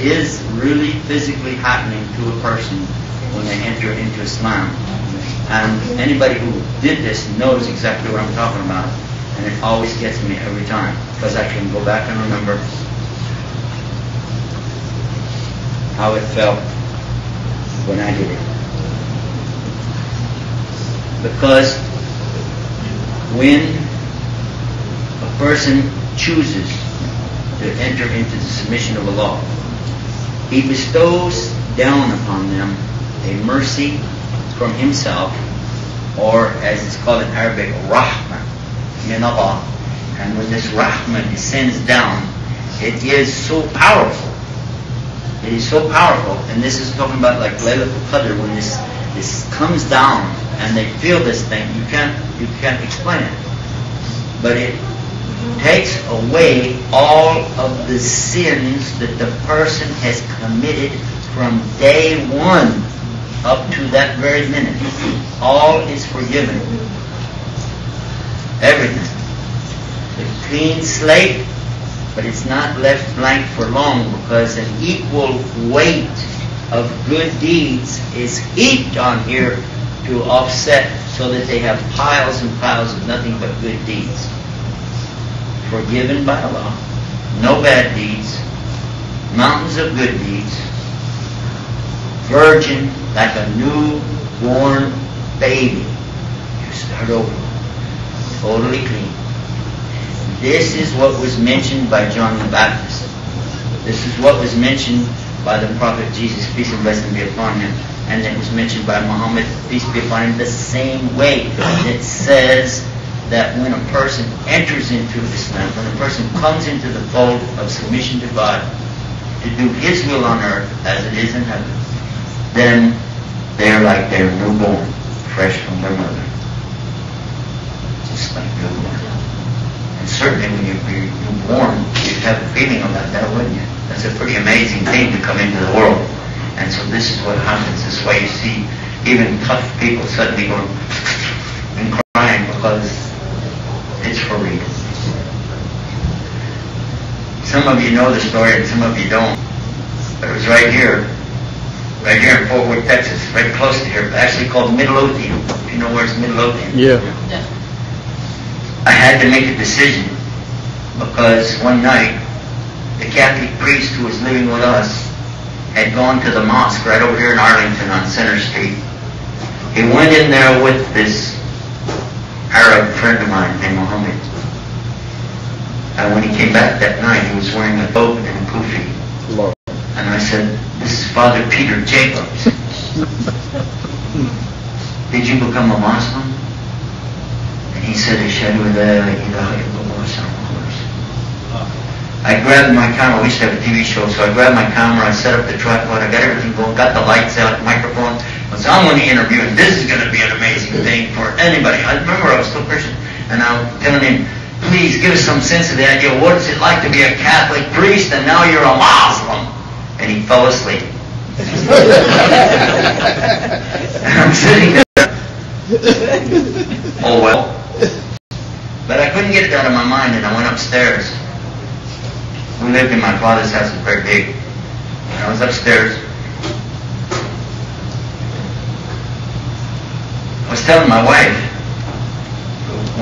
is really physically happening to a person when they enter into Islam. And anybody who did this knows exactly what I'm talking about. And it always gets me every time, because I can go back and remember how it felt when I did it. Because when a person chooses to enter into the submission of Allah, He bestows down upon them a mercy from Himself, or as it's called in Arabic, rahmah min Allah. And when this rahmah descends down, it is so powerful. It is so powerful. And this is talking about like Laylatul Qadr, when this comes down and they feel this thing, you can't explain it. But it takes away all of the sins that the person has committed from day one up to that very minute. All is forgiven. Everything. A clean slate, but it's not left blank for long, because an equal weight of good deeds is heaped on here to offset, so that they have piles and piles of nothing but good deeds. Forgiven by Allah, no bad deeds, mountains of good deeds, virgin like a newborn baby. You start over, totally clean. This is what was mentioned by John the Baptist. This is what was mentioned by the Prophet Jesus, peace and blessing be upon him. And it was mentioned by Muhammad, peace be upon him, the same way. It says that when a person enters into Islam, when a person comes into the fold of submission to God, to do His will on earth as it is in heaven, then they're like they're newborn, fresh from their mother. Just like newborn. And certainly when you're newborn, you'd have a feeling about that, wouldn't you? That's a pretty amazing thing to come into the world. And so this is what happens. This way you see even tough people suddenly going and crying, because it's for real. Some of you know the story and some of you don't. But it was right here in Fort Worth, Texas, right close to here, actually called Midlothian. Do you know where's Midlothian? Yeah. I had to make a decision, because one night the Catholic priest who was living with us had gone to the mosque right over here in Arlington on Center Street. He went in there with this Arab friend of mine named Muhammad. And when he came back that night, he was wearing a thobe and a kufi. And I said, "This is Father Peter Jacobs. Did you become a Muslim?" And he said, "Ashhadu an la ilaha illallah." I grabbed my camera. We used to have a TV show, so I grabbed my camera, I set up the tripod, I got everything going, got the lights out, microphone. I said, "I'm going to interview him. This is going to be an amazing thing for anybody." I remember I was still Christian, and I was telling him, "Please give us some sense of the idea. What is it like to be a Catholic priest and now you're a Muslim?" And he fell asleep. And I'm sitting there. Oh well. But I couldn't get it out of my mind, and I went upstairs. We lived in my father's house, it was very big. And I was upstairs. I was telling my wife,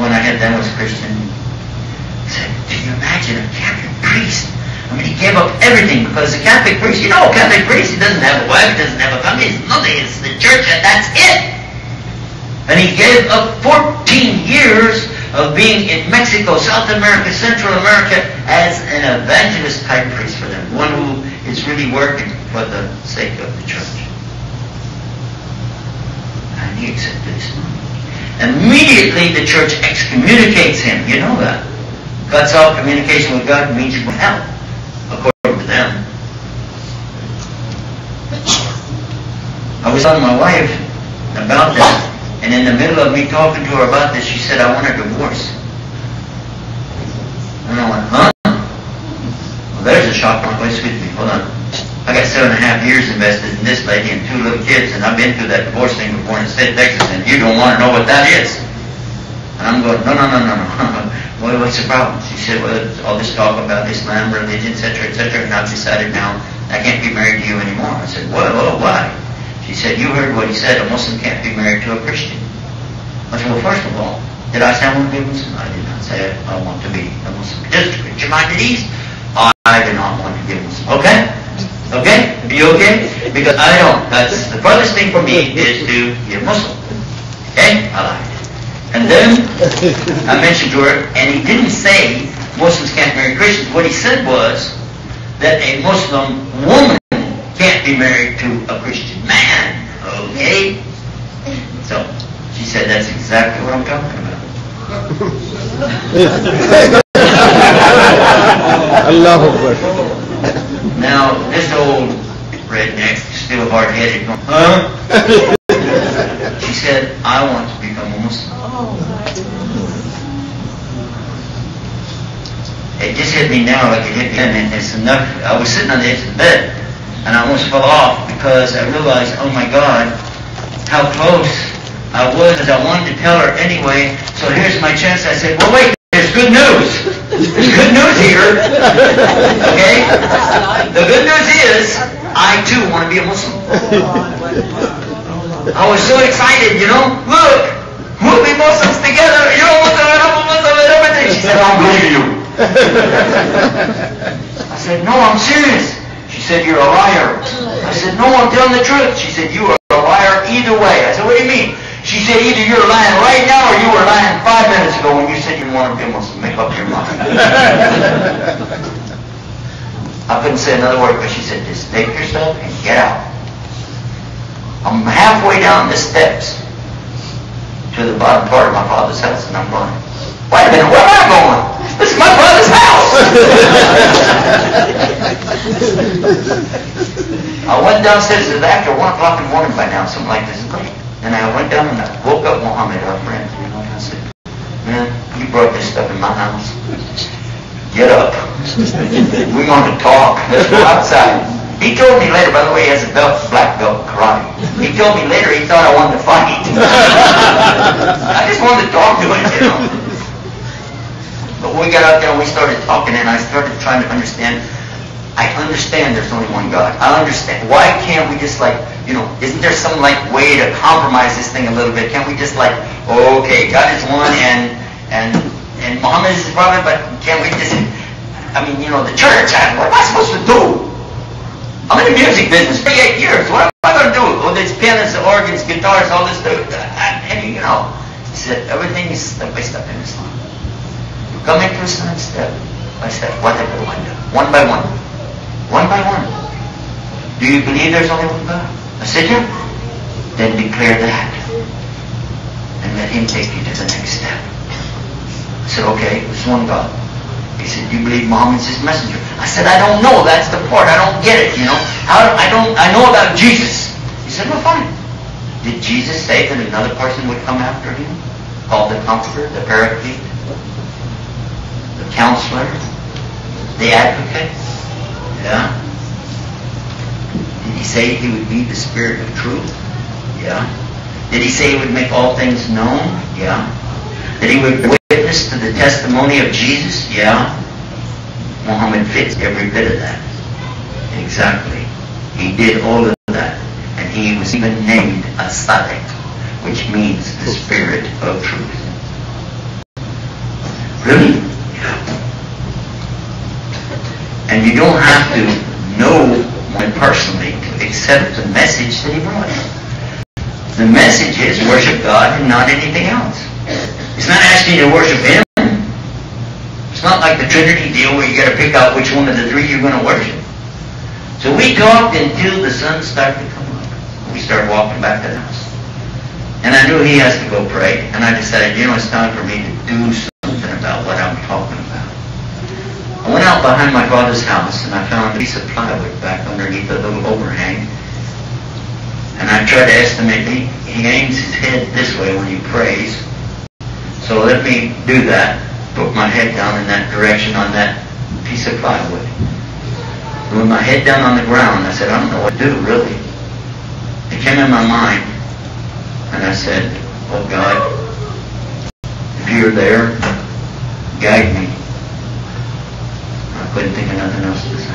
when I had then was Christian, I said, "Can you imagine a Catholic priest? I mean, he gave up everything, because the Catholic priest, you know, a Catholic priest, he doesn't have a wife, he doesn't have a family, it's nothing, it's the church, and that's it. And he gave up 14 years of being in Mexico, South America, Central America, as an evangelist type priest for them, one who is really working for the sake of the church." And he accepted Islam. Immediately the church excommunicates him. You know that. Cuts off communication with God, means you will hell, according to them. I was telling my wife about that. And in the middle of me talking to her about this, she said, "I want a divorce." And I went, "Huh?" Well, there's a shock on place with me. Hold on. I got 7.5 years invested in this lady and 2 little kids, and I've been through that divorce thing before in the state of Texas, and you don't want to know what that is. And I'm going, no. What's the problem? She said, "Well, it's all this talk about Islam, religion, etc., etc., and I've decided now I can't be married to you anymore. I said, well, why? She said, you heard what he said, a Muslim can't be married to a Christian. I said, well, first of all, did I say I want to be a Muslim? I did not say I want to be a Muslim. Just to put your mind at ease, I do not want to be a Muslim. Okay? Okay? Are you okay? Because I don't. That's the furthest thing for me is to be a Muslim. Okay? I like it. And then I mentioned to her, and he didn't say Muslims can't marry Christians. What he said was that a Muslim woman can't be married to a Christian man. Okay? So, she said that's exactly what I'm talking about. Allahu Akbar. Now, this old redneck, still hard-headed, huh? She said, I want to become a Muslim. It just hit me now like it hit me then, and it's enough. I was sitting on the edge of the bed, and I almost fell off because I realized, oh my God, how close I was. I wanted to tell her anyway, so here's my chance. I said, well, wait, there's good news. There's good news here. Okay? The good news is, I too want to be a Muslim. I was so excited, you know. Look, we'll be Muslims together. You're a Muslim, I'm a Muslim, and everything. She said, I don't believe you. I said, no, I'm serious. She said, you're a liar. I said, no, I'm telling the truth. She said, you are a liar either way. I said, what do you mean? She said, either you're lying right now or you were lying 5 minutes ago when you said you want to be a Muslim. Make up your mind. I couldn't say another word, but she said, just take yourself and get out. I'm halfway down the steps to the bottom part of my father's house, and I'm going, wait a minute, where am I going? This is my brother's house. I went downstairs. It was after 1 o'clock in the morning by now, something like this. And I went down and I woke up Muhammad, our friend. You know, and I said, man, you brought this stuff in my house. Get up. We're going to talk. Let's go outside. He told me later, by the way, he has a belt, black belt in karate. He told me later he thought I wanted to fight. I just wanted to talk to him, you know. But when we got out there and we started talking, and I started trying to understand. I understand there's only one God. I understand. Why can't we just isn't there some way to compromise this thing a little bit? Can't we just okay, God is one and Muhammad is his prophet, but can't we just, the church, what am I supposed to do? I'm in the music business for 8 years. What am I going to do? Oh, there's pianos, organs, guitars, all this stuff. He said, everything is step by step in Islam. You come into Islam step by step, whatever one do, one by one. One by one. Do you believe there's only one God? I said, yeah. Then declare that. And let him take you to the next step. I said, okay, there's one God. He said, you believe Muhammad's his messenger? I said, I don't know. That's the part. I don't get it, I know about Jesus. He said, well, fine. Did Jesus say that another person would come after him? Called the Comforter, the Paraclete, the Counselor, the Advocate? Yeah. Did he say he would be the Spirit of truth? Yeah. Did he say he would make all things known? Yeah. That he would witness to the testimony of Jesus? Yeah. Muhammad fits every bit of that. Exactly. He did all of that. And he was even named a Sadiq, which means the Spirit of truth. Really? And you don't have to know one personally to accept the message that he brought. The message is worship God and not anything else. It's not asking you to worship him. It's not like the Trinity deal where you got to pick out which one of the three you're going to worship. So we talked until the sun started to come up. We started walking back to the house. And I knew he has to go pray. And I decided, it's time for me to do something about what I'm talking about. I went out behind my father's house and I found a piece of plywood back underneath a little overhang. And I tried to estimate, he aims his head this way when he prays. So let me do that. Put my head down in that direction on that piece of plywood. And with my head down on the ground, I said, I don't know what to do, really. It came in my mind. And I said, oh God, if you're there, guide me. I couldn't think of nothing else to say.